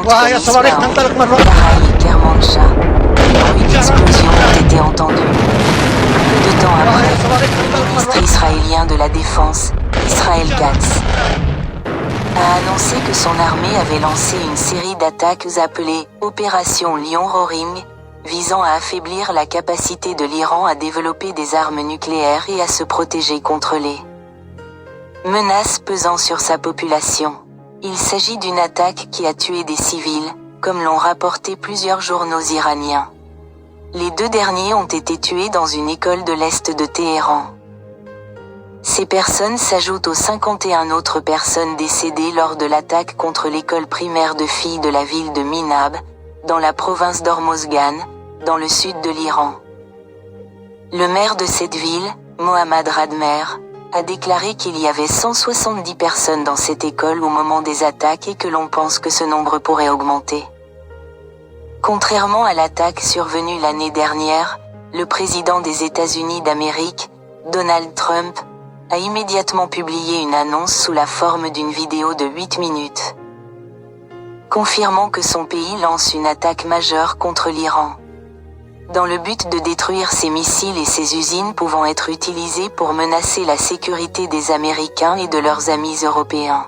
l'extrémisme صواريخ à تنطلق من فوق. Karaï et Kermanshah. Des bruits d'explosion ont été entendus. Peu de temps après, le ministre israélien de la Défense, Israel Katz, a annoncé que son armée avait lancé une série d'attaques appelées « Opération Lion Roaring », visant à affaiblir la capacité de l'Iran à développer des armes nucléaires et à se protéger contre les menaces pesant sur sa population. Il s'agit d'une attaque qui a tué des civils, comme l'ont rapporté plusieurs journaux iraniens. Les 2 derniers ont été tués dans une école de l'Est de Téhéran. Ces personnes s'ajoutent aux 51 autres personnes décédées lors de l'attaque contre l'école primaire de filles de la ville de Minab, dans la province d'Hormozgan, dans le sud de l'Iran. Le maire de cette ville, Mohammad Radmer, a déclaré qu'il y avait 170 personnes dans cette école au moment des attaques et que l'on pense que ce nombre pourrait augmenter. Contrairement à l'attaque survenue l'année dernière, le président des États-Unis d'Amérique, Donald Trump, a immédiatement publié une annonce sous la forme d'une vidéo de 8 minutes, confirmant que son pays lance une attaque majeure contre l'Iran, dans le but de détruire ses missiles et ses usines pouvant être utilisés pour menacer la sécurité des Américains et de leurs amis européens.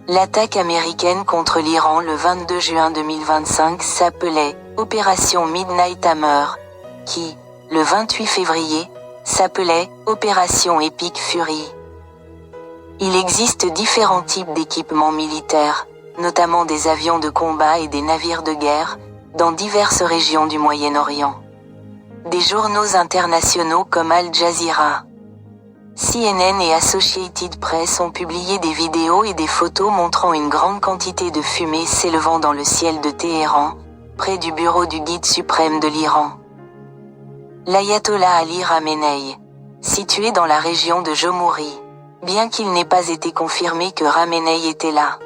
L'attaque américaine contre l'Iran le 22 juin 2025 s'appelait « Opération Midnight Hammer », qui, le 28 février, s'appelait « Opération Epic Fury ». Il existe différents types d'équipements militaires, notamment des avions de combat et des navires de guerre, dans diverses régions du Moyen-Orient. Des journaux internationaux comme Al Jazeera, CNN et Associated Press ont publié des vidéos et des photos montrant une grande quantité de fumée s'élevant dans le ciel de Téhéran, près du bureau du guide suprême de l'Iran. L'ayatollah Ali Khamenei, situé dans la région de Jomouri, bien qu'il n'ait pas été confirmé que Khamenei était là.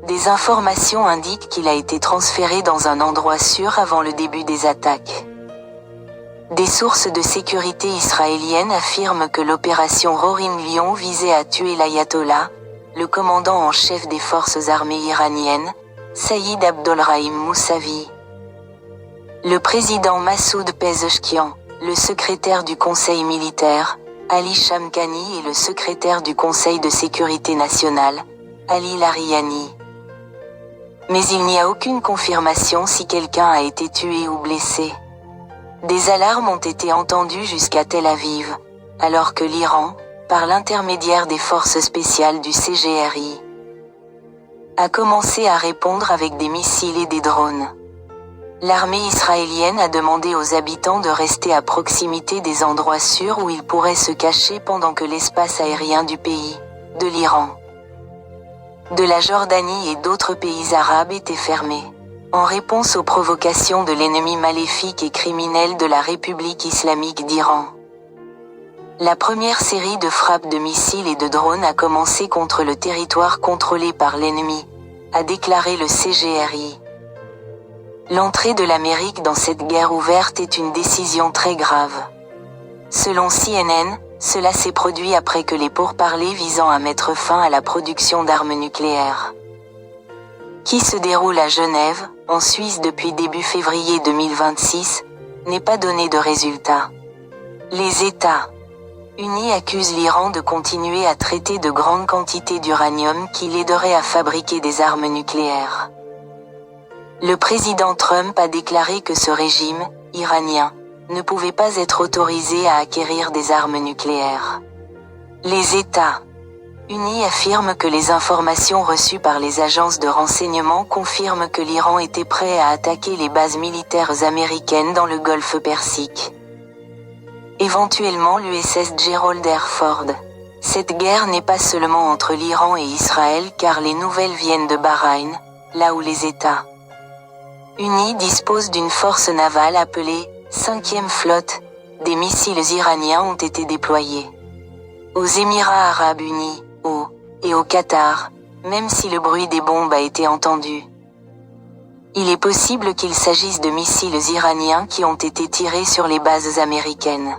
Des informations indiquent qu'il a été transféré dans un endroit sûr avant le début des attaques. Des sources de sécurité israéliennes affirment que l'opération Roaring Lion visait à tuer l'ayatollah, le commandant en chef des forces armées iraniennes, Saïd Abdolrahim Moussavi. Le président Massoud Pezeshkian, le secrétaire du Conseil militaire, Ali Shamkhani et le secrétaire du Conseil de sécurité nationale, Ali Lariyani. Mais il n'y a aucune confirmation si quelqu'un a été tué ou blessé. Des alarmes ont été entendues jusqu'à Tel Aviv, alors que l'Iran, par l'intermédiaire des forces spéciales du CGRI, a commencé à répondre avec des missiles et des drones. L'armée israélienne a demandé aux habitants de rester à proximité des endroits sûrs où ils pourraient se cacher pendant que l'espace aérien du pays, de l'Iran, de la Jordanie et d'autres pays arabes était fermé, en réponse aux provocations de l'ennemi maléfique et criminel de la République islamique d'Iran. La première série de frappes de missiles et de drones a commencé contre le territoire contrôlé par l'ennemi, a déclaré le CGRI. L'entrée de l'Amérique dans cette guerre ouverte est une décision très grave. Selon CNN, cela s'est produit après que les pourparlers visant à mettre fin à la production d'armes nucléaires, qui se déroule à Genève, en Suisse depuis début février 2026, n'aient pas donné de résultat. Les États-Unis accusent l'Iran de continuer à traiter de grandes quantités d'uranium qui l'aiderait à fabriquer des armes nucléaires. Le président Trump a déclaré que ce régime, iranien, ne pouvait pas être autorisé à acquérir des armes nucléaires. Les États-Unis affirment que les informations reçues par les agences de renseignement confirment que l'Iran était prêt à attaquer les bases militaires américaines dans le golfe Persique. Éventuellement l'USS Gerald R. Ford. Cette guerre n'est pas seulement entre l'Iran et Israël car les nouvelles viennent de Bahreïn, là où les États-Unis disposent d'une force navale appelée 5e flotte. Des missiles iraniens ont été déployés aux Émirats arabes unis, et au Qatar, même si le bruit des bombes a été entendu. Il est possible qu'il s'agisse de missiles iraniens qui ont été tirés sur les bases américaines.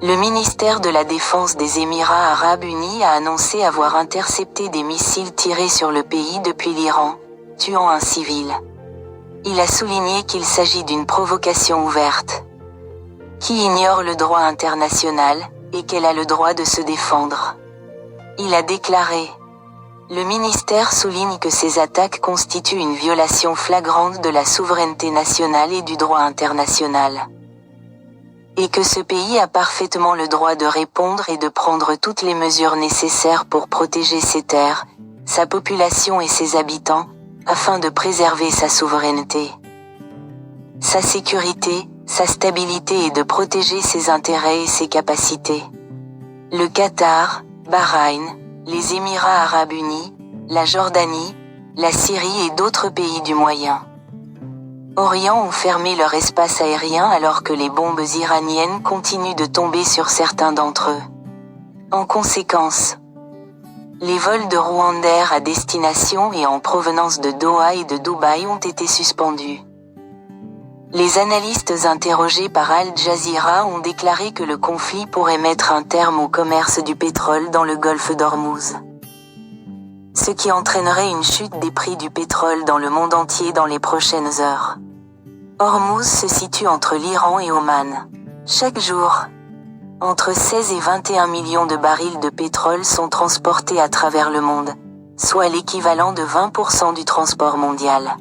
Le ministère de la Défense des Émirats arabes unis a annoncé avoir intercepté des missiles tirés sur le pays depuis l'Iran, tuant un civil. Il a souligné qu'il s'agit d'une provocation ouverte, qui ignore le droit international, et qu'elle a le droit de se défendre. Il a déclaré: le ministère souligne que ces attaques constituent une violation flagrante de la souveraineté nationale et du droit international, et que ce pays a parfaitement le droit de répondre et de prendre toutes les mesures nécessaires pour protéger ses terres, sa population et ses habitants, afin de préserver sa souveraineté, sa sécurité, sa stabilité et de protéger ses intérêts et ses capacités. Le Qatar, Bahreïn, les Émirats arabes unis, la Jordanie, la Syrie et d'autres pays du Moyen-Orient ont fermé leur espace aérien alors que les bombes iraniennes continuent de tomber sur certains d'entre eux. En conséquence, les vols de Rwandair à destination et en provenance de Doha et de Dubaï ont été suspendus. Les analystes interrogés par Al Jazeera ont déclaré que le conflit pourrait mettre un terme au commerce du pétrole dans le golfe d'Ormuz, ce qui entraînerait une chute des prix du pétrole dans le monde entier dans les prochaines heures. Ormuz se situe entre l'Iran et Oman. Chaque jour, entre 16 et 21 millions de barils de pétrole sont transportés à travers le monde, soit l'équivalent de 20% du transport mondial.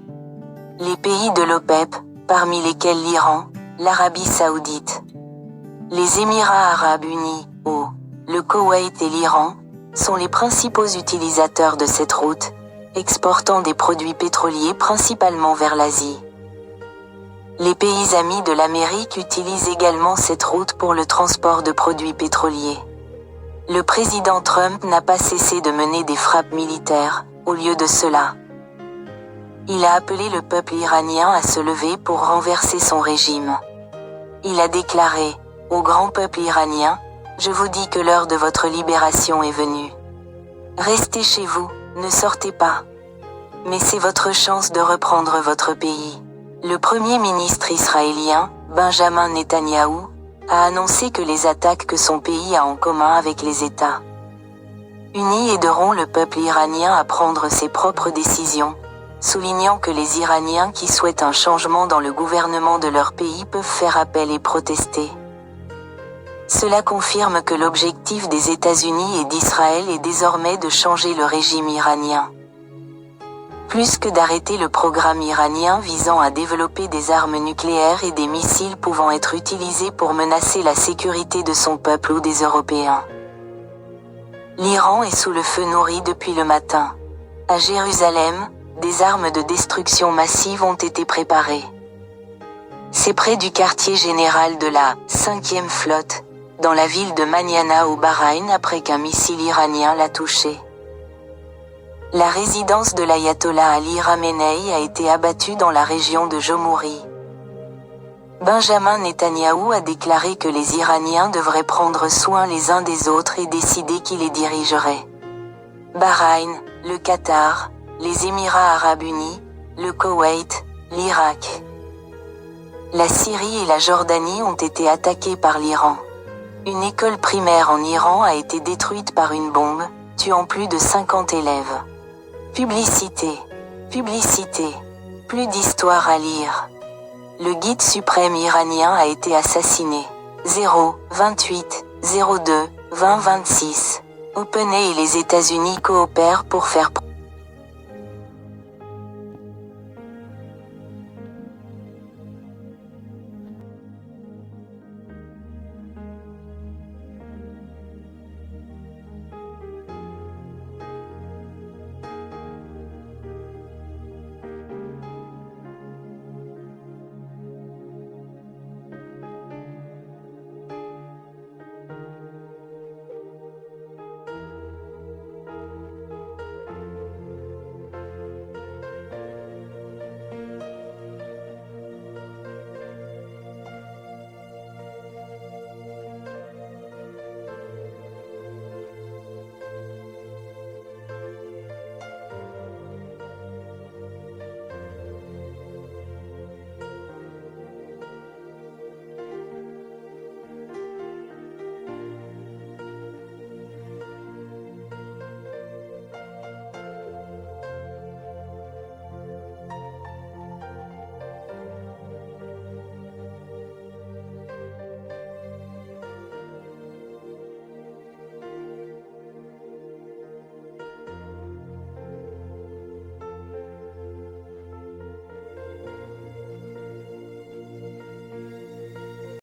Les pays de l'OPEP, parmi lesquels l'Iran, l'Arabie Saoudite, les Émirats arabes unis, le Koweït et l'Iran, sont les principaux utilisateurs de cette route, exportant des produits pétroliers principalement vers l'Asie. Les pays amis de l'Amérique utilisent également cette route pour le transport de produits pétroliers. Le président Trump n'a pas cessé de mener des frappes militaires, au lieu de cela. Il a appelé le peuple iranien à se lever pour renverser son régime. Il a déclaré: au grand peuple iranien, je vous dis que l'heure de votre libération est venue. Restez chez vous, ne sortez pas. Mais c'est votre chance de reprendre votre pays. Le premier ministre israélien, Benjamin Netanyahou, a annoncé que les attaques que son pays a en commun avec les États-Unis aideront le peuple iranien à prendre ses propres décisions, soulignant que les Iraniens qui souhaitent un changement dans le gouvernement de leur pays peuvent faire appel et protester. Cela confirme que l'objectif des États-Unis et d'Israël est désormais de changer le régime iranien, plus que d'arrêter le programme iranien visant à développer des armes nucléaires et des missiles pouvant être utilisés pour menacer la sécurité de son peuple ou des Européens. L'Iran est sous le feu nourri depuis le matin. À Jérusalem, des armes de destruction massive ont été préparées. C'est près du quartier général de la 5e flotte, dans la ville de Maniana au Bahreïn après qu'un missile iranien l'a touché. La résidence de l'ayatollah Ali Khamenei a été abattue dans la région de Jomouri. Benjamin Netanyahou a déclaré que les Iraniens devraient prendre soin les uns des autres et décider qui les dirigerait. Bahreïn, le Qatar, les Émirats arabes unis, le Koweït, l'Irak, la Syrie et la Jordanie ont été attaqués par l'Iran. Une école primaire en Iran a été détruite par une bombe, tuant plus de 50 élèves. Publicité. Publicité. Plus d'histoire à lire. Le guide suprême iranien a été assassiné. 0-28-02-2026. OpenAI et les États-Unis coopèrent pour faire